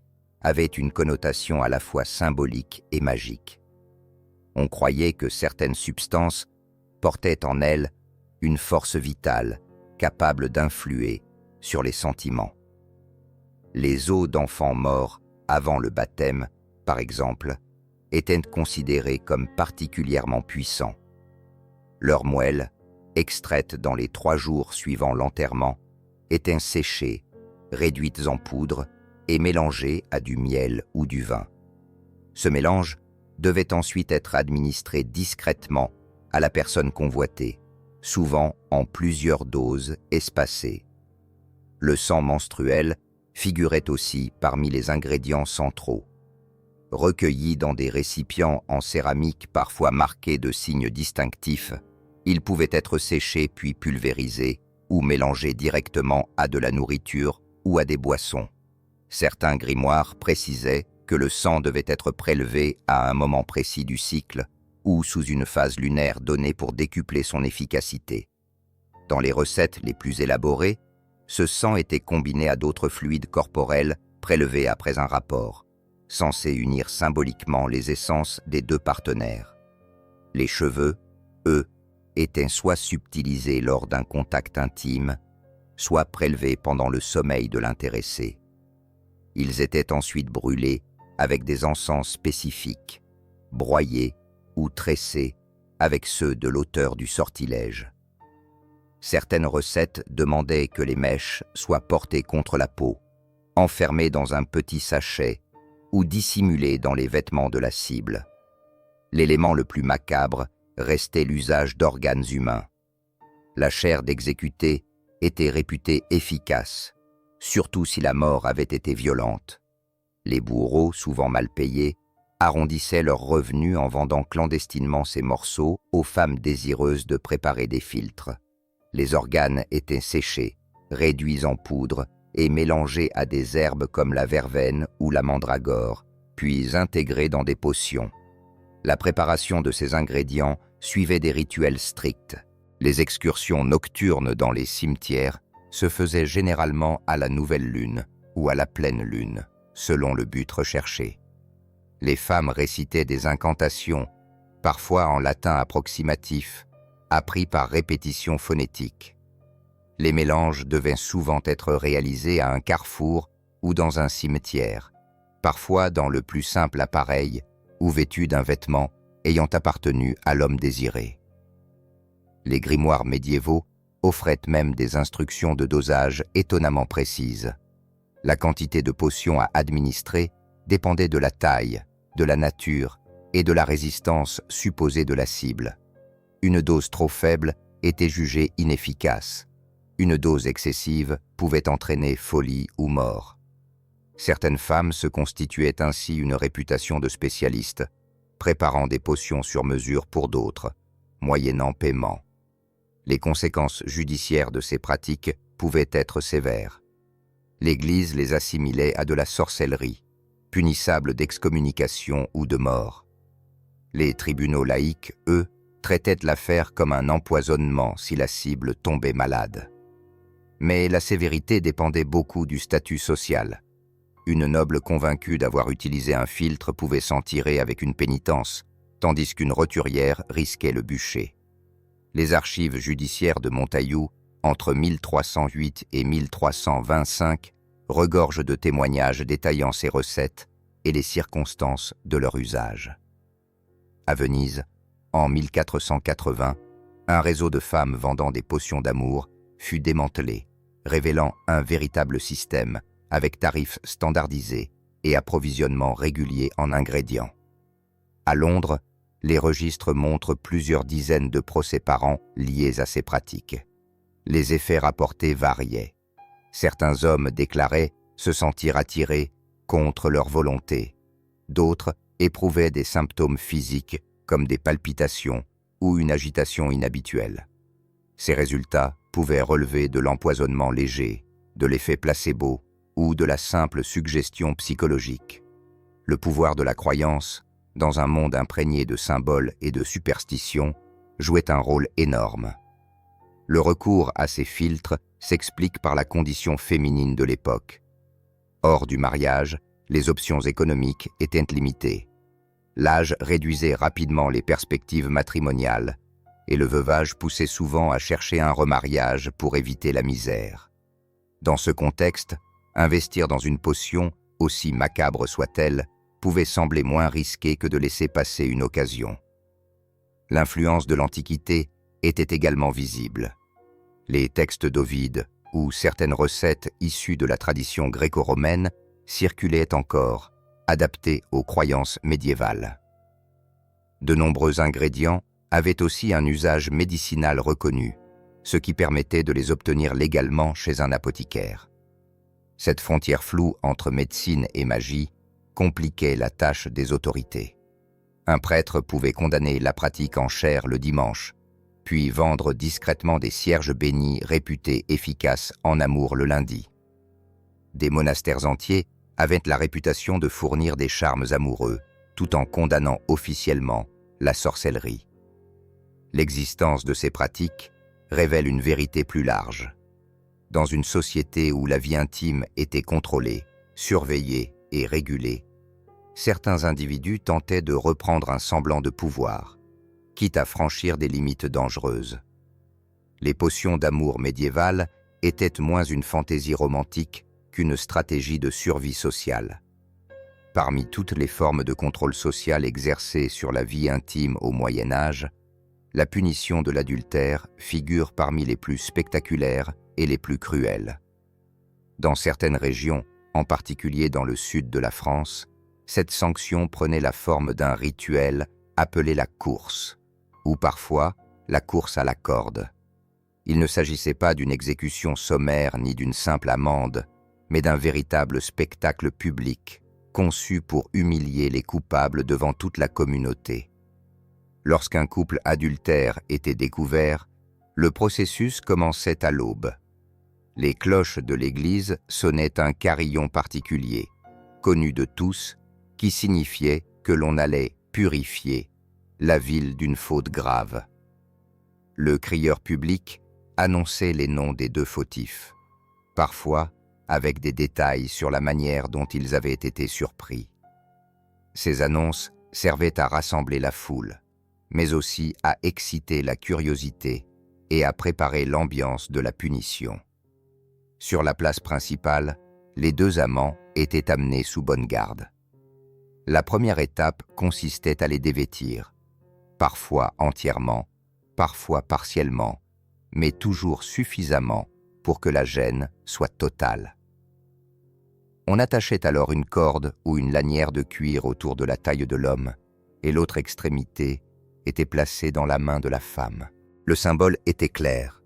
Speaker 1: avaient une connotation à la fois symbolique et magique. On croyait que certaines substances portaient en elles une force vitale capable d'influer sur les sentiments. Les os d'enfants morts avant le baptême, par exemple, étaient considérés comme particulièrement puissants. Leurs moelles, extraites dans les 3 jours suivant l'enterrement, étaient séchées, réduites en poudre et mélangées à du miel ou du vin. Ce mélange devait ensuite être administré discrètement à la personne convoitée, souvent en plusieurs doses espacées. Le sang menstruel figurait aussi parmi les ingrédients centraux. Recueillis dans des récipients en céramique parfois marqués de signes distinctifs, ils pouvaient être séchés puis pulvérisés ou mélangés directement à de la nourriture ou à des boissons. Certains grimoires précisaient que le sang devait être prélevé à un moment précis du cycle ou sous une phase lunaire donnée pour décupler son efficacité. Dans les recettes les plus élaborées, ce sang était combiné à d'autres fluides corporels prélevés après un rapport, censés unir symboliquement les essences des 2 partenaires. Les cheveux, eux, étaient soit subtilisés lors d'un contact intime, soit prélevés pendant le sommeil de l'intéressé. Ils étaient ensuite brûlés avec des encens spécifiques, broyés ou tressés avec ceux de l'auteur du sortilège. Certaines recettes demandaient que les mèches soient portées contre la peau, enfermées dans un petit sachet ou dissimulées dans les vêtements de la cible. L'élément le plus macabre restait l'usage d'organes humains. La chair d'exécuté était réputée efficace, surtout si la mort avait été violente. Les bourreaux, souvent mal payés, arrondissaient leurs revenus en vendant clandestinement ces morceaux aux femmes désireuses de préparer des filtres. Les organes étaient séchés, réduits en poudre et mélangés à des herbes comme la verveine ou la mandragore, puis intégrés dans des potions. La préparation de ces ingrédients suivait des rituels stricts. Les excursions nocturnes dans les cimetières se faisaient généralement à la nouvelle lune ou à la pleine lune, selon le but recherché. Les femmes récitaient des incantations, parfois en latin approximatif, appris par répétition phonétique. Les mélanges devaient souvent être réalisés à un carrefour ou dans un cimetière, parfois dans le plus simple appareil ou vêtus d'un vêtement ayant appartenu à l'homme désiré. Les grimoires médiévaux offraient même des instructions de dosage étonnamment précises. La quantité de potions à administrer dépendait de la taille, de la nature et de la résistance supposée de la cible. Une dose trop faible était jugée inefficace. Une dose excessive pouvait entraîner folie ou mort. Certaines femmes se constituaient ainsi une réputation de spécialistes, préparant des potions sur mesure pour d'autres, moyennant paiement. Les conséquences judiciaires de ces pratiques pouvaient être sévères. L'Église les assimilait à de la sorcellerie, punissable d'excommunication ou de mort. Les tribunaux laïcs, eux, traitaient l'affaire comme un empoisonnement si la cible tombait malade. Mais la sévérité dépendait beaucoup du statut social. Une noble convaincue d'avoir utilisé un filtre pouvait s'en tirer avec une pénitence, tandis qu'une roturière risquait le bûcher. Les archives judiciaires de Montaillou, entre 1308 et 1325, regorgent de témoignages détaillant ces recettes et les circonstances de leur usage. À Venise, en 1480, un réseau de femmes vendant des potions d'amour fut démantelé, révélant un véritable système avec tarifs standardisés et approvisionnement régulier en ingrédients. À Londres, les registres montrent plusieurs dizaines de procès par an liés à ces pratiques. Les effets rapportés variaient. Certains hommes déclaraient se sentir attirés contre leur volonté. D'autres éprouvaient des symptômes physiques comme des palpitations ou une agitation inhabituelle. Ces résultats pouvaient relever de l'empoisonnement léger, de l'effet placebo ou de la simple suggestion psychologique. Le pouvoir de la croyance, dans un monde imprégné de symboles et de superstitions, jouait un rôle énorme. Le recours à ces filtres s'explique par la condition féminine de l'époque. Hors du mariage, les options économiques étaient limitées. L'âge réduisait rapidement les perspectives matrimoniales, et le veuvage poussait souvent à chercher un remariage pour éviter la misère. Dans ce contexte, investir dans une potion, aussi macabre soit-elle, pouvait sembler moins risqué que de laisser passer une occasion. L'influence de l'Antiquité était également visible. Les textes d'Ovide ou certaines recettes issues de la tradition gréco-romaine circulaient encore, adaptés aux croyances médiévales. De nombreux ingrédients avaient aussi un usage médicinal reconnu, ce qui permettait de les obtenir légalement chez un apothicaire. Cette frontière floue entre médecine et magie compliquait la tâche des autorités. Un prêtre pouvait condamner la pratique en chair le dimanche, puis vendre discrètement des cierges bénis réputés efficaces en amour le lundi. Des monastères entiers avaient la réputation de fournir des charmes amoureux, tout en condamnant officiellement la sorcellerie. L'existence de ces pratiques révèle une vérité plus large. Dans une société où la vie intime était contrôlée, surveillée et régulée, certains individus tentaient de reprendre un semblant de pouvoir, quitte à franchir des limites dangereuses. Les potions d'amour médiévales étaient moins une fantaisie romantique qu'une stratégie de survie sociale. Parmi toutes les formes de contrôle social exercées sur la vie intime au Moyen Âge, la punition de l'adultère figure parmi les plus spectaculaires et les plus cruelles. Dans certaines régions, en particulier dans le sud de la France, cette sanction prenait la forme d'un rituel appelé la course, ou parfois la course à la corde. Il ne s'agissait pas d'une exécution sommaire ni d'une simple amende, mais d'un véritable spectacle public, conçue pour humilier les coupables devant toute la communauté. Lorsqu'un couple adultère était découvert, le processus commençait à l'aube. Les cloches de l'église sonnaient un carillon particulier, connu de tous, qui signifiait que l'on allait purifier la ville d'une faute grave. Le crieur public annonçait les noms des deux fautifs, parfois avec des détails sur la manière dont ils avaient été surpris. Ces annonces servaient à rassembler la foule, mais aussi à exciter la curiosité et à préparer l'ambiance de la punition. Sur la place principale, les deux amants étaient amenés sous bonne garde. La première étape consistait à les dévêtir, parfois entièrement, parfois partiellement, mais toujours suffisamment pour que la gêne soit totale. On attachait alors une corde ou une lanière de cuir autour de la taille de l'homme, et l'autre extrémité était placée dans la main de la femme. Le symbole était clair.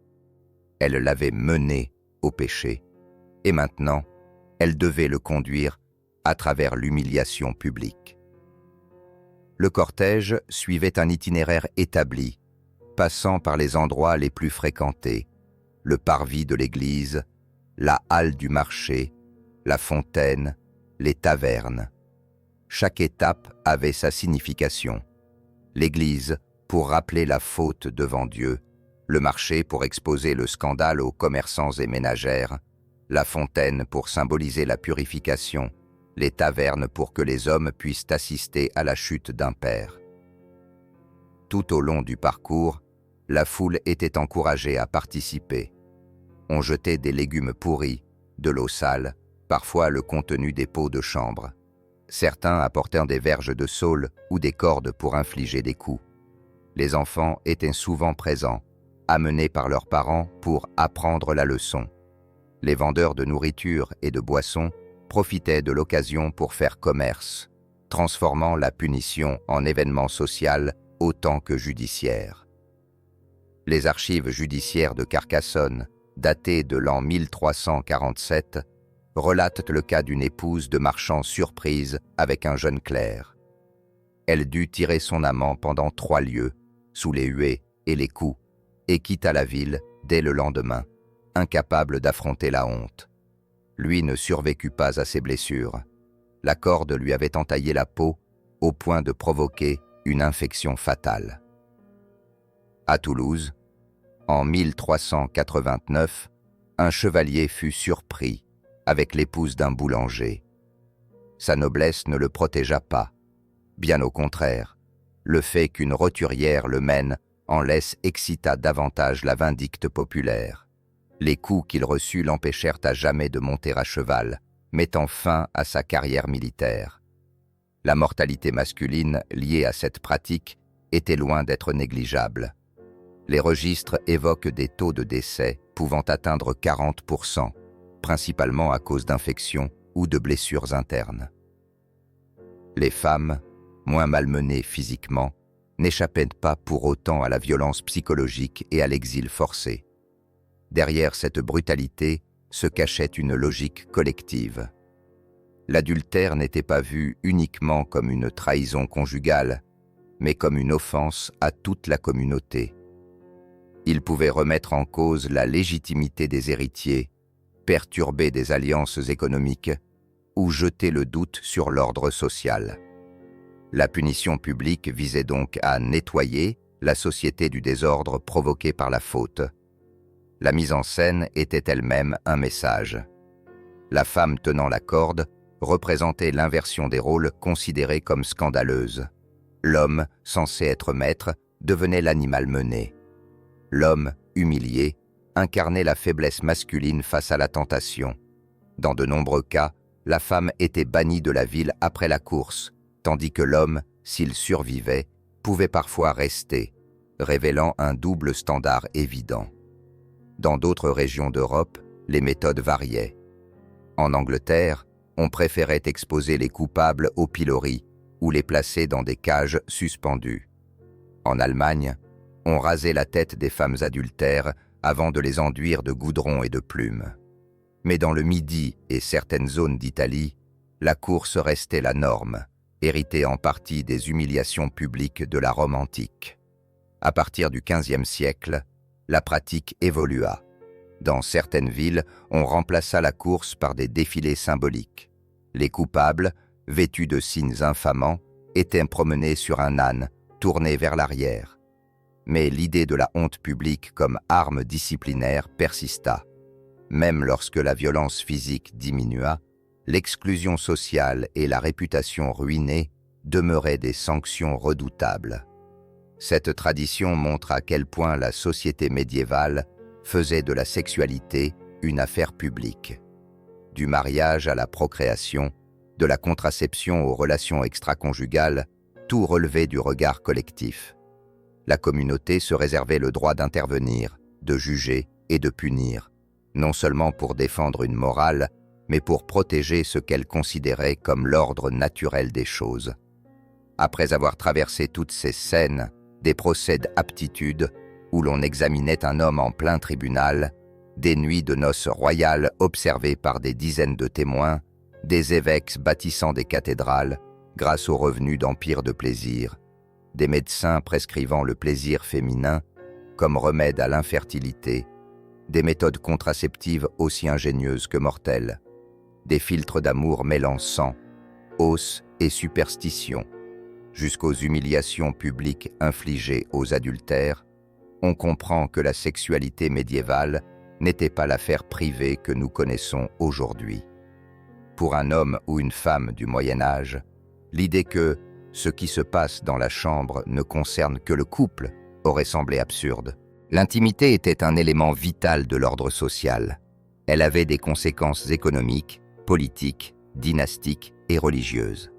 Speaker 1: Elle l'avait mené au péché, et maintenant, elle devait le conduire à travers l'humiliation publique. Le cortège suivait un itinéraire établi, passant par les endroits les plus fréquentés, le parvis de l'église, la halle du marché, la fontaine, les tavernes. Chaque étape avait sa signification. L'église pour rappeler la faute devant Dieu, le marché pour exposer le scandale aux commerçants et ménagères, la fontaine pour symboliser la purification, les tavernes pour que les hommes puissent assister à la chute d'un père. Tout au long du parcours, la foule était encouragée à participer. On jetait des légumes pourris, de l'eau sale, parfois le contenu des pots de chambre. Certains apportèrent des verges de saule ou des cordes pour infliger des coups. Les enfants étaient souvent présents, amenés par leurs parents pour apprendre la leçon. Les vendeurs de nourriture et de boissons profitaient de l'occasion pour faire commerce, transformant la punition en événement social autant que judiciaire. Les archives judiciaires de Carcassonne, datées de l'an 1347, relatent le cas d'une épouse de marchand surprise avec un jeune clerc. Elle dut tirer son amant pendant 3 lieues, sous les huées et les coups, et quitta la ville dès le lendemain, incapable d'affronter la honte. Lui ne survécut pas à ses blessures. La corde lui avait entaillé la peau au point de provoquer une infection fatale. À Toulouse, en 1389, un chevalier fut surpris avec l'épouse d'un boulanger. Sa noblesse ne le protégea pas. Bien au contraire, le fait qu'une roturière le mène en laisse excita davantage la vindicte populaire. Les coups qu'il reçut l'empêchèrent à jamais de monter à cheval, mettant fin à sa carrière militaire. La mortalité masculine liée à cette pratique était loin d'être négligeable. Les registres évoquent des taux de décès pouvant atteindre 40%, principalement à cause d'infections ou de blessures internes. Les femmes, moins malmenées physiquement, n'échappaient pas pour autant à la violence psychologique et à l'exil forcé. Derrière cette brutalité se cachait une logique collective. L'adultère n'était pas vu uniquement comme une trahison conjugale, mais comme une offense à toute la communauté. Il pouvait remettre en cause la légitimité des héritiers, perturber des alliances économiques ou jeter le doute sur l'ordre social. La punition publique visait donc à nettoyer la société du désordre provoqué par la faute. La mise en scène était elle-même un message. La femme tenant la corde représentait l'inversion des rôles considérée comme scandaleuse. L'homme, censé être maître, devenait l'animal mené. L'homme, humilié, incarnait la faiblesse masculine face à la tentation. Dans de nombreux cas, la femme était bannie de la ville après la course, tandis que l'homme, s'il survivait, pouvait parfois rester, révélant un double standard évident. Dans d'autres régions d'Europe, les méthodes variaient. En Angleterre, on préférait exposer les coupables au pilori ou les placer dans des cages suspendues. En Allemagne, on rasait la tête des femmes adultères avant de les enduire de goudron et de plumes. Mais dans le Midi et certaines zones d'Italie, la course restait la norme, héritée en partie des humiliations publiques de la Rome antique. À partir du XVe siècle, la pratique évolua. Dans certaines villes, on remplaça la course par des défilés symboliques. Les coupables, vêtus de signes infamants, étaient promenés sur un âne, tourné vers l'arrière. Mais l'idée de la honte publique comme arme disciplinaire persista. Même lorsque la violence physique diminua, l'exclusion sociale et la réputation ruinée demeuraient des sanctions redoutables. Cette tradition montre à quel point la société médiévale faisait de la sexualité une affaire publique. Du mariage à la procréation, de la contraception aux relations extraconjugales, tout relevait du regard collectif. La communauté se réservait le droit d'intervenir, de juger et de punir, non seulement pour défendre une morale, mais pour protéger ce qu'elle considérait comme l'ordre naturel des choses. Après avoir traversé toutes ces scènes, des procès d'aptitude où l'on examinait un homme en plein tribunal, des nuits de noces royales observées par des dizaines de témoins, des évêques bâtissant des cathédrales grâce aux revenus d'empires de plaisir, des médecins prescrivant le plaisir féminin comme remède à l'infertilité, des méthodes contraceptives aussi ingénieuses que mortelles, des filtres d'amour mêlant sang, os et superstition, jusqu'aux humiliations publiques infligées aux adultères, on comprend que la sexualité médiévale n'était pas l'affaire privée que nous connaissons aujourd'hui. Pour un homme ou une femme du Moyen Âge, l'idée que ce qui se passe dans la chambre ne concerne que le couple aurait semblé absurde. L'intimité était un élément vital de l'ordre social. Elle avait des conséquences économiques, politiques, dynastiques et religieuses.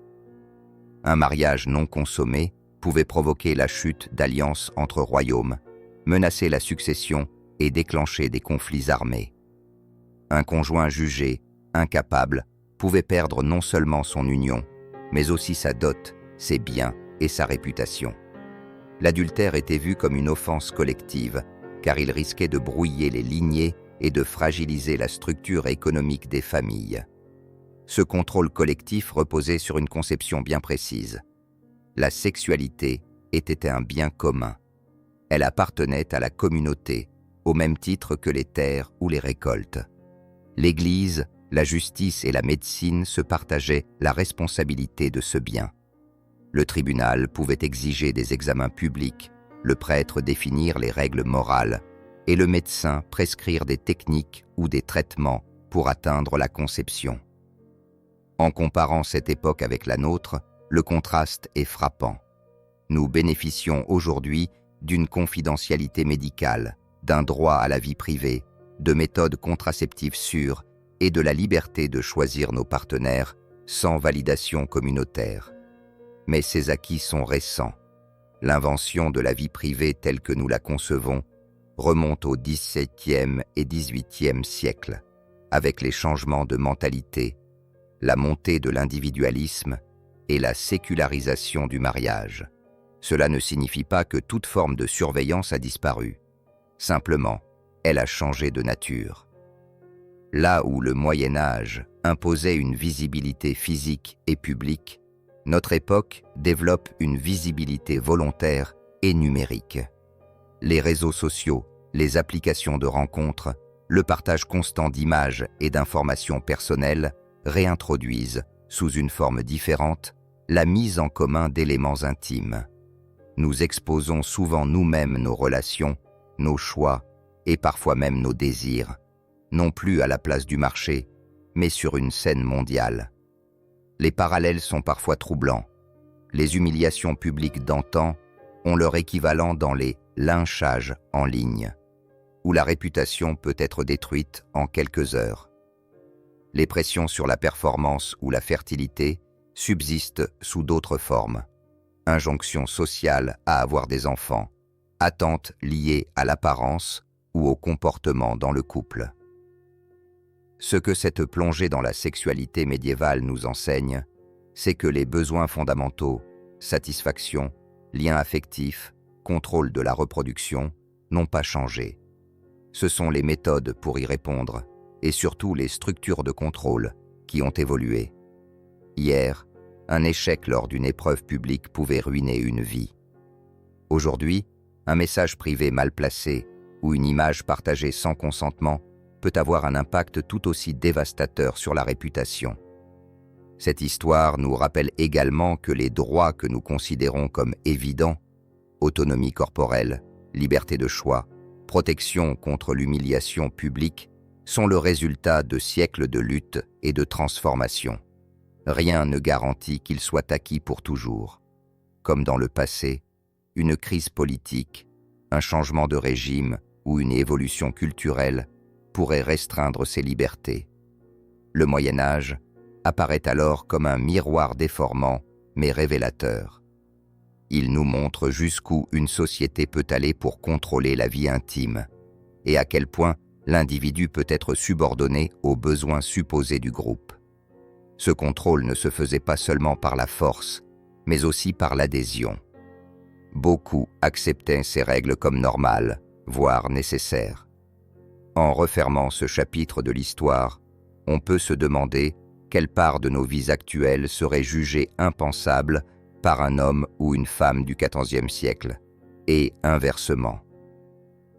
Speaker 1: Un mariage non consommé pouvait provoquer la chute d'alliances entre royaumes, menacer la succession et déclencher des conflits armés. Un conjoint jugé, incapable, pouvait perdre non seulement son union, mais aussi sa dot, ses biens et sa réputation. L'adultère était vu comme une offense collective, car il risquait de brouiller les lignées et de fragiliser la structure économique des familles. Ce contrôle collectif reposait sur une conception bien précise. La sexualité était un bien commun. Elle appartenait à la communauté, au même titre que les terres ou les récoltes. L'Église, la justice et la médecine se partageaient la responsabilité de ce bien. Le tribunal pouvait exiger des examens publics, le prêtre définir les règles morales et le médecin prescrire des techniques ou des traitements pour atteindre la conception. En comparant cette époque avec la nôtre, le contraste est frappant. Nous bénéficions aujourd'hui d'une confidentialité médicale, d'un droit à la vie privée, de méthodes contraceptives sûres et de la liberté de choisir nos partenaires sans validation communautaire. Mais ces acquis sont récents. L'invention de la vie privée telle que nous la concevons remonte au XVIIe et XVIIIe siècle, avec les changements de mentalité, la montée de l'individualisme et la sécularisation du mariage. Cela ne signifie pas que toute forme de surveillance a disparu. Simplement, elle a changé de nature. Là où le Moyen Âge imposait une visibilité physique et publique, notre époque développe une visibilité volontaire et numérique. Les réseaux sociaux, les applications de rencontres, le partage constant d'images et d'informations personnelles réintroduisent, sous une forme différente, la mise en commun d'éléments intimes. Nous exposons souvent nous-mêmes nos relations, nos choix et parfois même nos désirs, non plus à la place du marché, mais sur une scène mondiale. Les parallèles sont parfois troublants. Les humiliations publiques d'antan ont leur équivalent dans les lynchages en ligne, où la réputation peut être détruite en quelques heures. Les pressions sur la performance ou la fertilité subsistent sous d'autres formes. Injonction sociale à avoir des enfants, attentes liées à l'apparence ou au comportement dans le couple. Ce que cette plongée dans la sexualité médiévale nous enseigne, c'est que les besoins fondamentaux, satisfaction, liens affectifs, contrôle de la reproduction, n'ont pas changé. Ce sont les méthodes pour y répondre, et surtout les structures de contrôle, qui ont évolué. Hier, un échec lors d'une épreuve publique pouvait ruiner une vie. Aujourd'hui, un message privé mal placé ou une image partagée sans consentement peut avoir un impact tout aussi dévastateur sur la réputation. Cette histoire nous rappelle également que les droits que nous considérons comme évidents, autonomie corporelle, liberté de choix, protection contre l'humiliation publique, sont le résultat de siècles de lutte et de transformation. Rien ne garantit qu'ils soient acquis pour toujours. Comme dans le passé, une crise politique, un changement de régime ou une évolution culturelle pourrait restreindre ces libertés. Le Moyen-Âge apparaît alors comme un miroir déformant mais révélateur. Il nous montre jusqu'où une société peut aller pour contrôler la vie intime et à quel point l'individu peut être subordonné aux besoins supposés du groupe. Ce contrôle ne se faisait pas seulement par la force, mais aussi par l'adhésion. Beaucoup acceptaient ces règles comme normales, voire nécessaires. En refermant ce chapitre de l'histoire, on peut se demander quelle part de nos vies actuelles serait jugée impensable par un homme ou une femme du XIVe siècle, et inversement.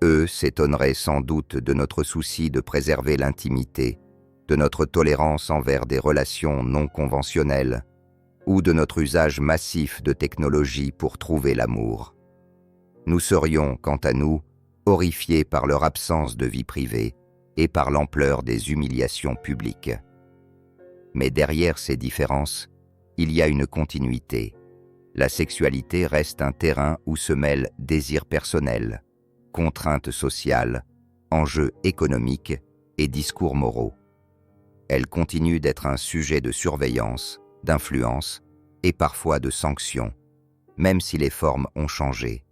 Speaker 1: Eux s'étonneraient sans doute de notre souci de préserver l'intimité, de notre tolérance envers des relations non conventionnelles, ou de notre usage massif de technologies pour trouver l'amour. Nous serions, quant à nous, horrifiés par leur absence de vie privée et par l'ampleur des humiliations publiques. Mais derrière ces différences, il y a une continuité. La sexualité reste un terrain où se mêlent désirs personnels, contraintes sociales, enjeux économiques et discours moraux. Elle continue d'être un sujet de surveillance, d'influence et parfois de sanction, même si les formes ont changé.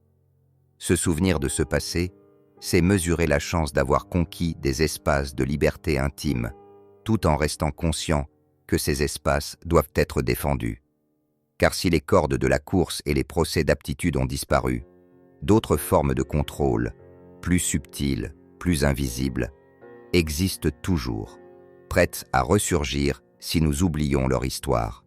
Speaker 1: Se souvenir de ce passé, c'est mesurer la chance d'avoir conquis des espaces de liberté intime, tout en restant conscient que ces espaces doivent être défendus. Car si les cordes de la course et les procès d'aptitude ont disparu, d'autres formes de contrôle, plus subtiles, plus invisibles, existent toujours, prêtes à ressurgir si nous oublions leur histoire.